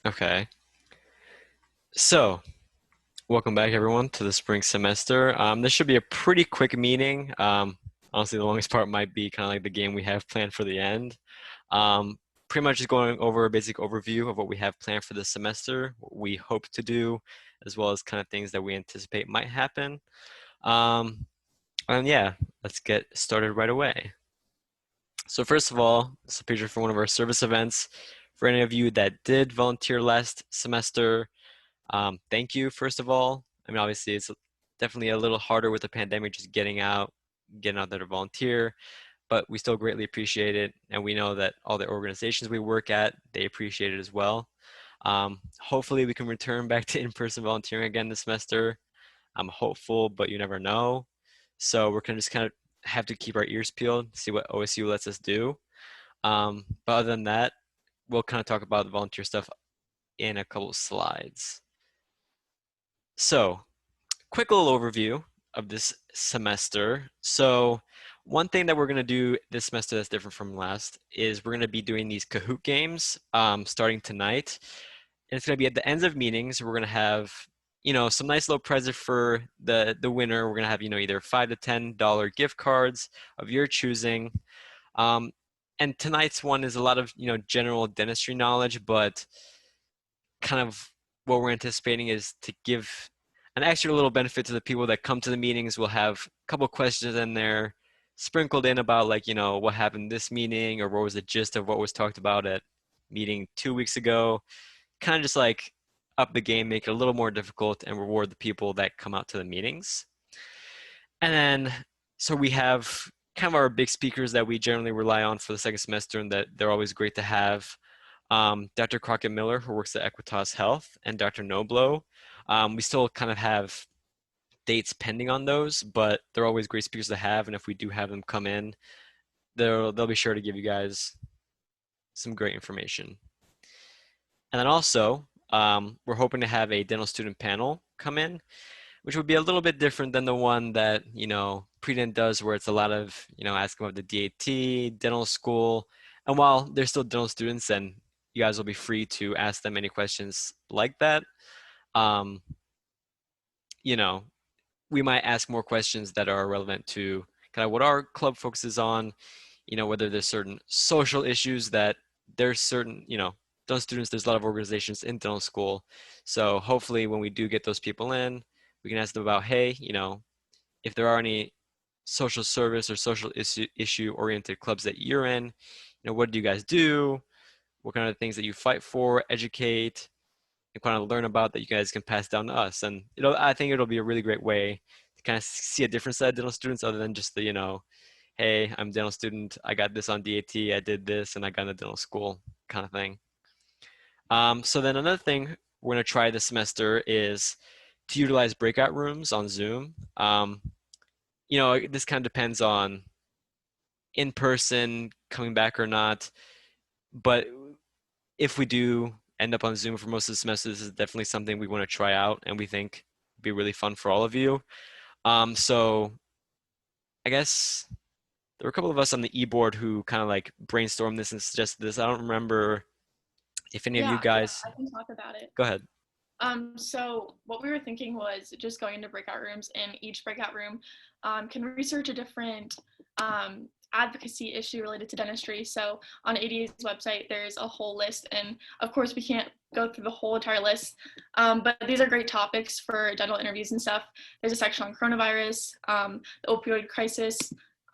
Okay. So, welcome back everyone to the spring semester. This should be a pretty quick meeting. Honestly, the longest part might be kind of like the game we have planned for the end. Um, Pretty much just going over a basic overview of what we have planned for this semester, what we hope to do, as well as kind of things that we anticipate might happen. Um, and yeah, let's get started right away. So first of all, this is a picture for one of our service events. For any of you that did volunteer last semester, thank you, first of all. I mean, obviously, it's definitely a little harder with the pandemic, just getting out there to volunteer, but we still greatly appreciate it. And we know that all the organizations we work at, they appreciate it as well. Hopefully, we can return back to in-person volunteering again this semester. I'm hopeful, but you never know. So we're gonna just kind of have to keep our ears peeled, see what OSU lets us do. But other than that, we'll kind of talk about the volunteer stuff in a couple of slides. So, quick little overview of this semester. So, one thing that we're going to do this semester that's different from last is we're going to be doing these Kahoot games starting tonight. And it's going to be at the ends of meetings. We're going to have, some nice little present for the winner. We're going to have, either $5 to $10 gift cards of your choosing. Um, and tonight's one is a lot of, general dentistry knowledge, but kind of what we're anticipating is to give an extra little benefit to the people that come to the meetings. We'll have a couple questions in there sprinkled in about like, what happened this meeting or what was the gist of what was talked about at meeting 2 weeks ago. Kind of just like up the game, make it a little more difficult and reward the people that come out to the meetings. And then, so we have kind of our big speakers that we generally rely on for the second semester and that they're always great to have. Dr. Crockett Miller, who works at Equitas Health, and Dr. Noblo. We still kind of have dates pending on those, but they're always great speakers to have. And if we do have them come in, they'll be sure to give you guys some great information. And then also, we're hoping to have a dental student panel come in, which would be a little bit different than the one that, Predent does, where it's a lot of, asking about the DAT, dental school. And while they're still dental students and you guys will be free to ask them any questions like that, um, you know, we might ask more questions that are relevant to kind of what our club focuses on, whether there's certain social issues that there's certain, dental students, there's a lot of organizations in dental school. So hopefully when we do get those people in, we can ask them about, hey, if there are any social service or social issue oriented clubs that you're in, what do you guys do? What kind of things that you fight for, educate, and kind of learn about that you guys can pass down to us. And I think it'll be a really great way to kind of see a different side of dental students other than just the, hey, I'm a dental student, I got this on DAT, I did this, and I got into dental school kind of thing. So then another thing we're going to try this semester is to utilize breakout rooms on Zoom. This kind of depends on in person coming back or not. But if we do end up on Zoom for most of the semester, this is definitely something we want to try out and we think would be really fun for all of you. So I guess there were a couple of us on the e-board who kind of like brainstormed this and suggested this. I don't remember if any of you Yeah, guys, I can talk about it. go ahead. So what we were thinking was just going into breakout rooms, and each breakout room can research a different advocacy issue related to dentistry. So on ADA's website, there's a whole list, and of course we can't go through the whole entire list, but these are great topics for dental interviews and stuff. There's a section on coronavirus, the opioid crisis,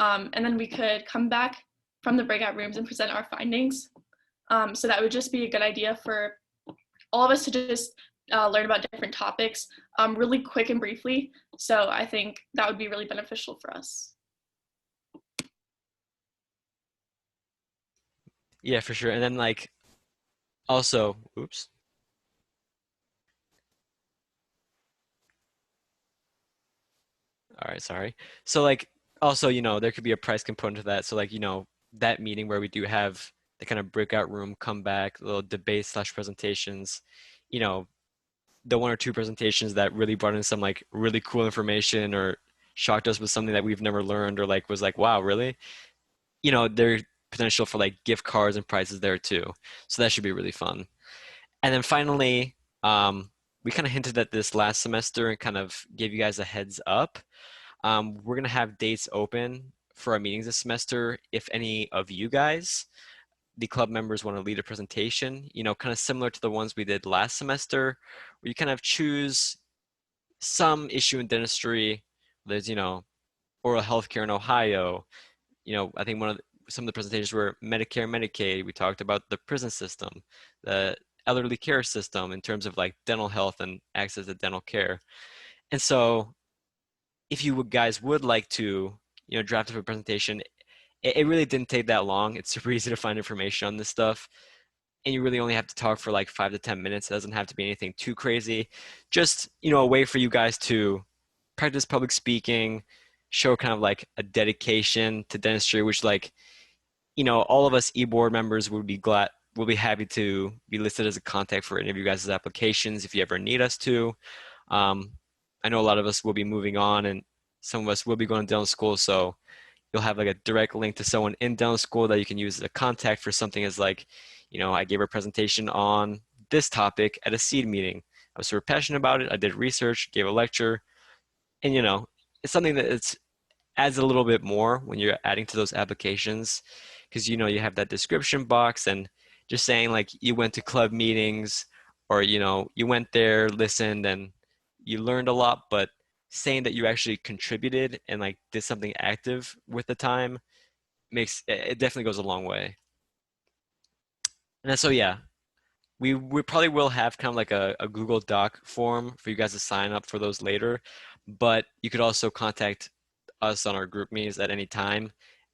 and then we could come back from the breakout rooms and present our findings. So that would just be a good idea for all of us to just learn about different topics really quick and briefly. So I think that would be really beneficial for us. Yeah, for sure. And then like also, oops. All right, sorry. So like also, there could be a price component to that. So like, that meeting where we do have the kind of breakout room come back, little debate slash presentations, you know, the one or two presentations that really brought in some like really cool information or shocked us with something that we've never learned or like was like, wow, really? There's potential for like gift cards and prizes there too. So that should be really fun. And then finally, we kind of hinted at this last semester and kind of gave you guys a heads up. We're going to have dates open for our meetings this semester. If any of you guys, the club members, want to lead a presentation, kind of similar to the ones we did last semester, where you kind of choose some issue in dentistry. There's, oral healthcare in Ohio. I think some of the presentations were Medicare, Medicaid. We talked about the prison system, the elderly care system in terms of like dental health and access to dental care. And so if you guys would like to, draft up a presentation, it really didn't take that long. It's super easy to find information on this stuff. And you really only have to talk for like 5 to 10 minutes. It doesn't have to be anything too crazy. Just, a way for you guys to practice public speaking, show kind of like a dedication to dentistry, which like, all of us e-board members will be happy to be listed as a contact for any of you guys' applications if you ever need us to. Um, I know a lot of us will be moving on and some of us will be going to dental school, so you'll have like a direct link to someone in dental school that you can use as a contact for something as like, I gave a presentation on this topic at a SEAD meeting. I was super passionate about it. I did research, gave a lecture, and it's something that it's adds a little bit more when you're adding to those applications because you have that description box and just saying like you went to club meetings or you went there, listened, and you learned a lot, but saying that you actually contributed and like did something active with the time makes it definitely goes a long way. And then so yeah, we probably will have kind of like a Google Doc form for you guys to sign up for those later, but you could also contact us on our group meetings at any time,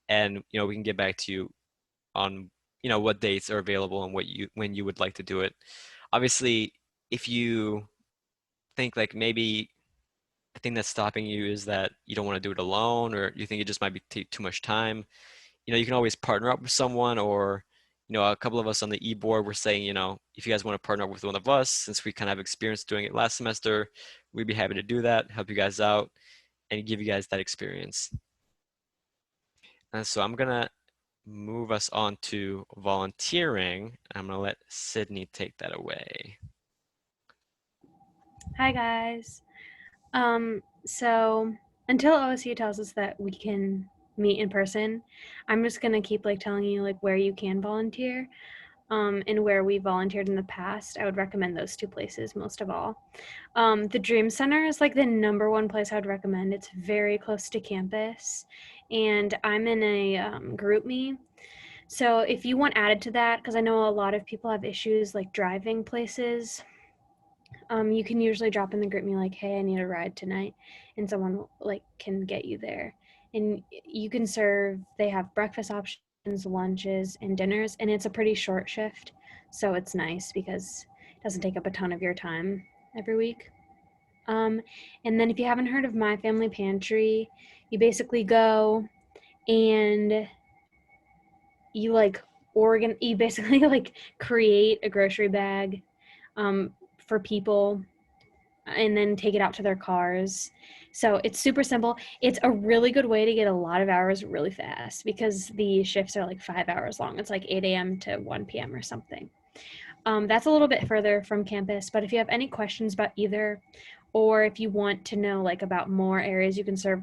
and we can get back to you on what dates are available and when you would like to do it. Obviously, if you think like maybe the thing that's stopping you is that you don't want to do it alone, or you think it just might be take too much time, you can always partner up with someone, or a couple of us on the e-board were saying, if you guys want to partner up with one of us, since we kind of have experience doing it last semester, we'd be happy to do that, help you guys out, and give you guys that experience. And so I'm gonna move us on to volunteering. I'm gonna let Sydney take that away. Hi guys. So until OSU tells us that we can meet in person, I'm just gonna keep like telling you like where you can volunteer, and where we volunteered in the past. I would recommend those two places most of all. The Dream Center is like the number one place I would recommend. It's very close to campus, and I'm in a group me. So if you want added to that, because I know a lot of people have issues like driving places, you can usually drop in the group me like, hey, I need a ride tonight, and someone like can get you there. And you can serve. They have breakfast options, lunches, and dinners, and it's a pretty short shift, so it's nice because it doesn't take up a ton of your time every week. Um, and then if you haven't heard of My Family Pantry, you basically go and you like you basically like create a grocery bag for people and then take it out to their cars. So it's super simple. It's a really good way to get a lot of hours really fast because the shifts are like 5 hours long. It's like 8 a.m. to 1 p.m. or something. That's a little bit further from campus, but if you have any questions about either, or if you want to know like about more areas you can serve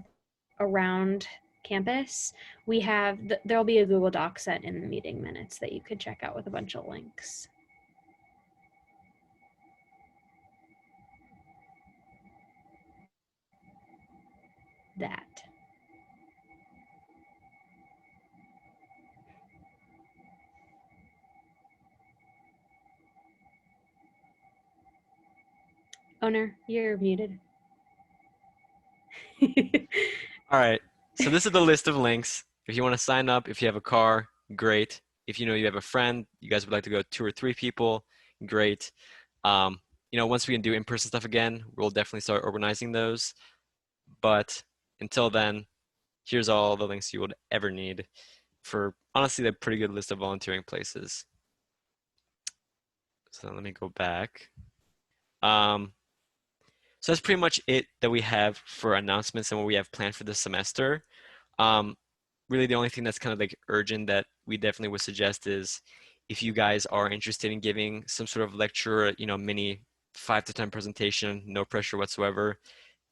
around campus, there'll be a Google Doc set in the meeting minutes that you could check out with a bunch of links. That. Owner, you're muted. All right. So this is the list of links. If you want to sign up, if you have a car, great. If you have a friend, you guys would like to go 2 or 3 people, great. Once we can do in-person stuff again, we'll definitely start organizing those. But until then, here's all the links you would ever need for honestly a pretty good list of volunteering places. So let me go back. Um, so that's pretty much it that we have for announcements and what we have planned for this semester. Um, Really, the only thing that's kind of like urgent that we definitely would suggest is if you guys are interested in giving some sort of lecture, mini 5 to 10 presentation, no pressure whatsoever,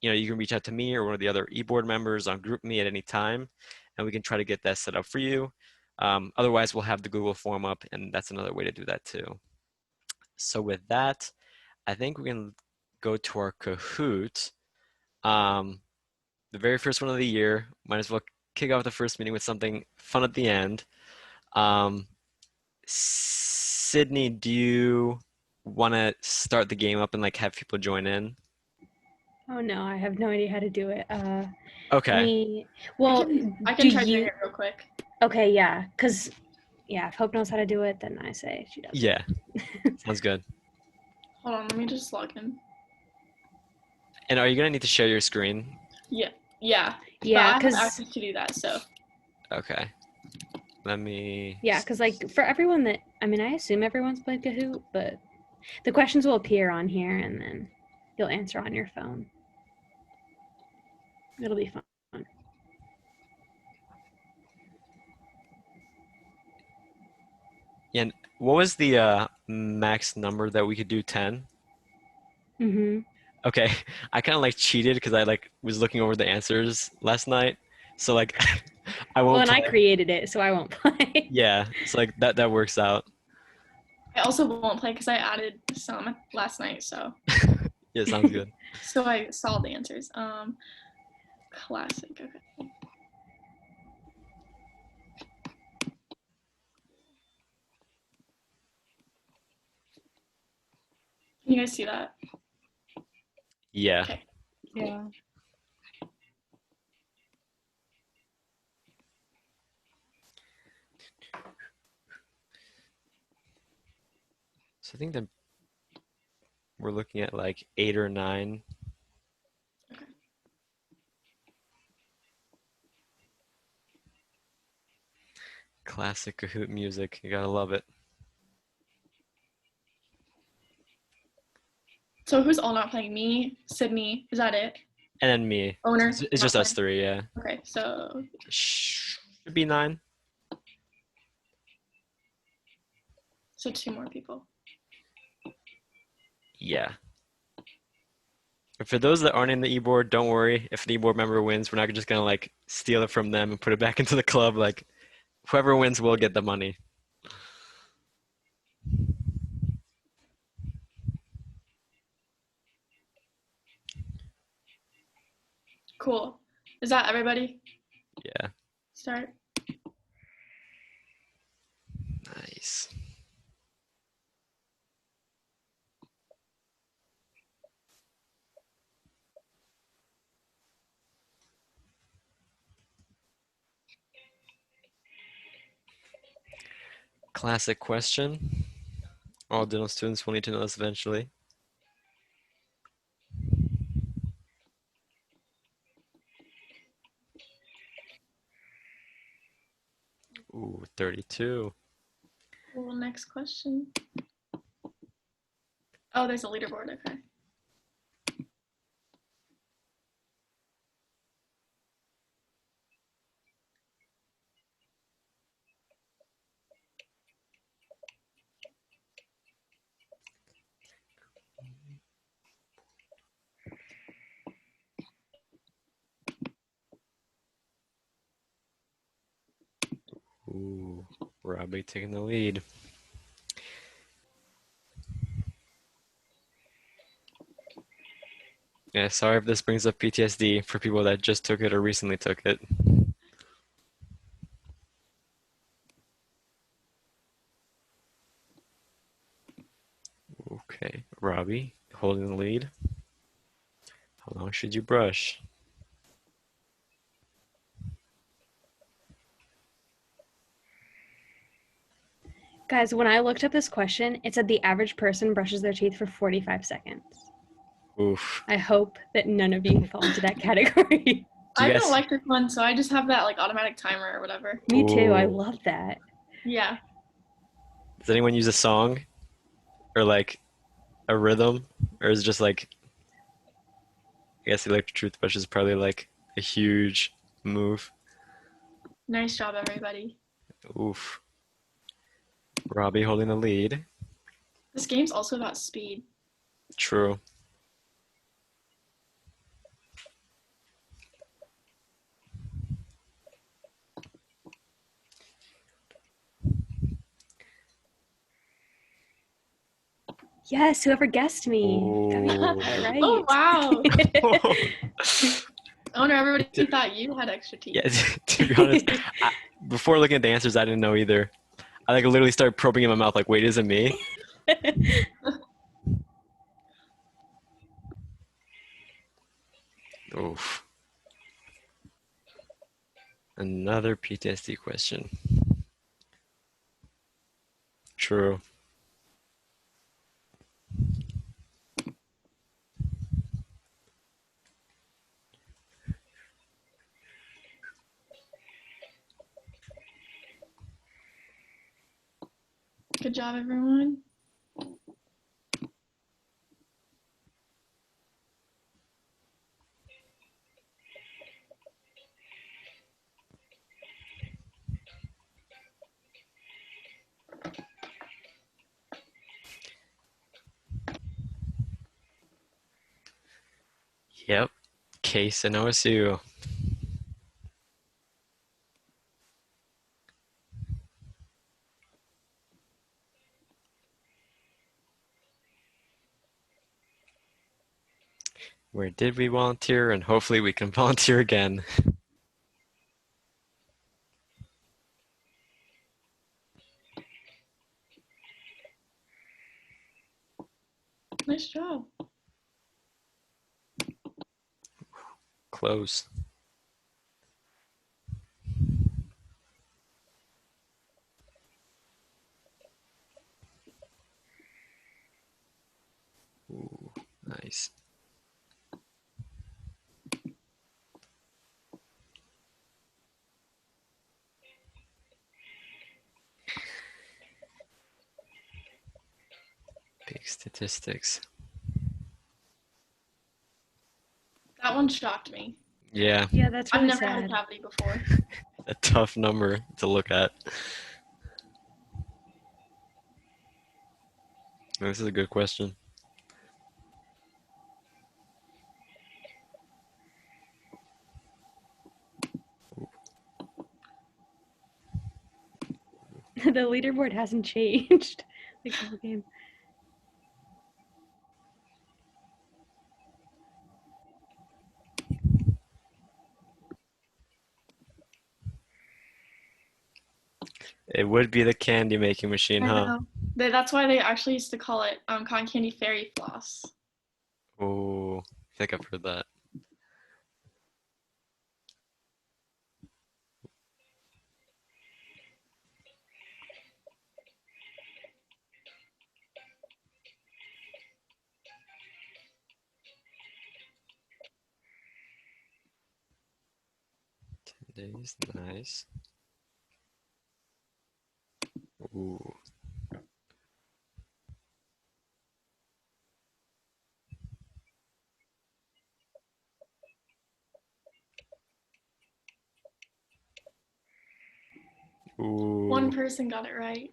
you can reach out to me or one of the other e-board members on GroupMe at any time, and we can try to get that set up for you. Otherwise, we'll have the Google form up, and that's another way to do that too. So with that, I think we can go to our Kahoot. Um, the very first one of the year. Might as well kick off the first meeting with something fun at the end. Um, Sydney, do you want to start the game up and like have people join in? Oh no, I have no idea how to do it. Let Okay. me. Well, I do can try doing you? it real quick. Okay, yeah, because yeah, if Hope knows how to do it, then I say she does. Yeah, sounds good. Hold on, let me just log in. And are you gonna need to share your screen? Yeah, yeah. But Yeah, I have because access to do that, so. Okay. Let me. yeah, because like for everyone that I assume everyone's played Kahoot, but the questions will appear on here, and then you'll answer on your phone. It'll be fun. Yeah, and what was the max number that we could do? 10? Mm-hmm. Okay. I kind of like cheated because I like was looking over the answers last night. So like I Well, won't and I play. created it, so I won't play. Yeah, so like that works out. I also won't play because I added some last night, so. Yeah, sounds good. So I saw the answers. Classic, okay. Can you guys see that? Yeah. Okay. Yeah. So I think that we're looking at like 8 or 9. Okay. Classic Kahoot music. You gotta love it. So who's all not playing? Me, Sydney, is that it? And then me. Owner, It's not just us playing? three, yeah. Okay, so Should be 9. two more people. Yeah. And for those that aren't in the e-board, don't worry. If an e-board member wins, we're not just gonna like steal it from them and put it back into the club. Like whoever wins will get the money. Cool. Is that everybody? Yeah. Start. Nice. Classic question. All dental students will need to know this eventually. Ooh, 32. Cool, next question. Oh, there's a leaderboard, okay. Ooh, Robbie taking the lead. Yeah, sorry if this brings up PTSD for people that just took it or recently took it. Okay, Robbie holding the lead. How long should you brush? Guys, when I looked up this question, it said the average person brushes their teeth for 45 seconds. Oof. I hope that none of you fall into that category. Do I you have an guys? electric one, so I just have that like automatic timer or whatever. Me too. I Ooh. love that. Yeah. Does anyone use a song or like a rhythm, or is it just like I guess the electric toothbrush is probably like a huge move. Nice job, everybody. Oof. Robbie holding the lead. This game's also about speed. True. Yes, whoever guessed me. Ooh. Got it right. Oh, wow. To- I wonder everybody thought you had extra teeth. yeah, to be honest, before looking at the answers, I didn't know either. I like literally started probing in my mouth, like, wait, is it me? Oof. Another PTSD question. True. Good job, everyone. Yep. Case and OSU. Where did we volunteer? And hopefully we can volunteer again. Nice job. Close. Ooh, nice. Big statistics. That one shocked me. Yeah, Yeah, that's I've really never had a sad. cavity before. a tough number to look at. This is a good question. The leaderboard hasn't changed like the whole game. It would be the candy making machine, I huh? know. That's why they actually used to call it cotton candy fairy floss. Oh, I think I've heard that. Days, nice. Ooh. One Ooh. person got it right.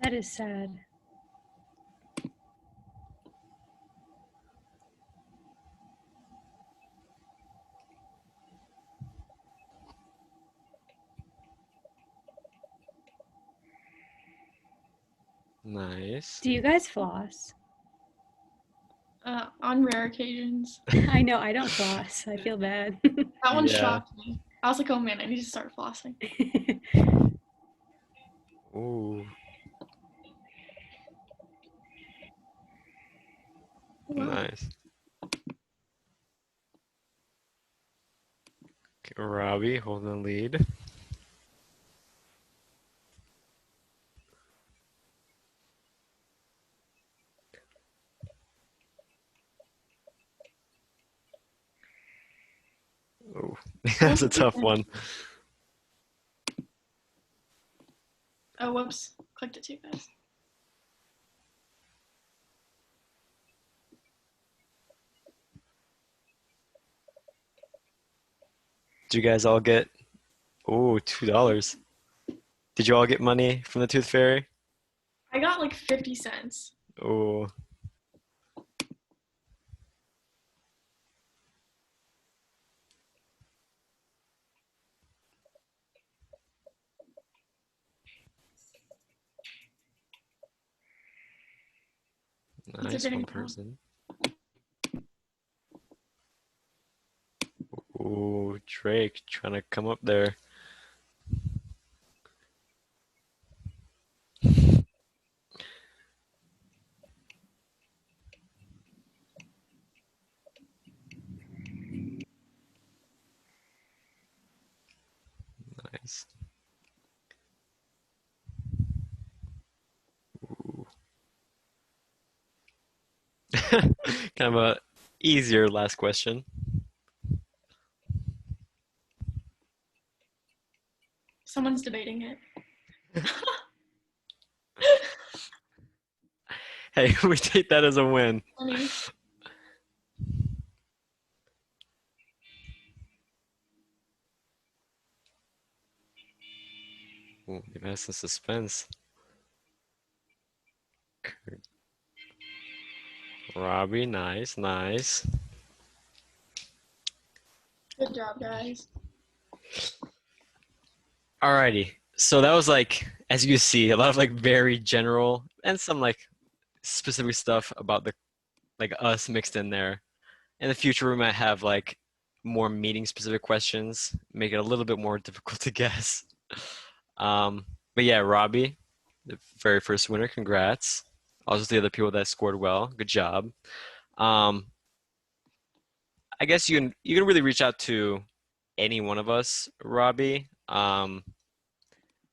That is sad. Nice. Do you guys floss? On rare occasions. I know I don't floss. I feel bad. That one Yeah. shocked me. I was like, oh man, I need to start flossing. Ooh. Wow. Nice. Okay, Robbie holding the lead. Oh, that's a tough one. Oh, whoops. Clicked it too fast. Did you guys all get, oh, $2. Did you all get money from the Tooth Fairy? I got like 50 cents. Oh, It's a nice. One fitting amount. person. Oh, Drake trying to come up there. Nice. Ooh. Kind of a easier last question. Someone's debating it. Hey, we take that as a win. Funny. Ooh, you've had some suspense. Robbie, nice, nice. Good job, guys. Alrighty. So that was like, as you see, a lot of like very general and some like specific stuff about the like us mixed in there. In the future, we might have like more meeting specific questions, make it a little bit more difficult to guess. But yeah, Robbie, the very first winner, congrats. Also, the other people that scored well, good job. Um, I guess you can really reach out to any one of us, Robbie, and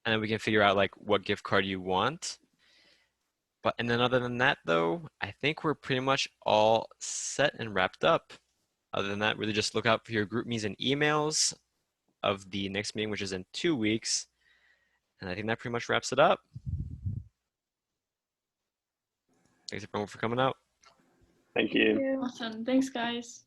then we can figure out like what gift card you want. But and then other than that, though, I think we're pretty much all set and wrapped up. Other than that, really just look out for your group meets and emails of the next meeting, which is in 2 weeks. And I think that pretty much wraps it up. Thanks everyone for coming out. Thank you. Awesome. Thanks, guys.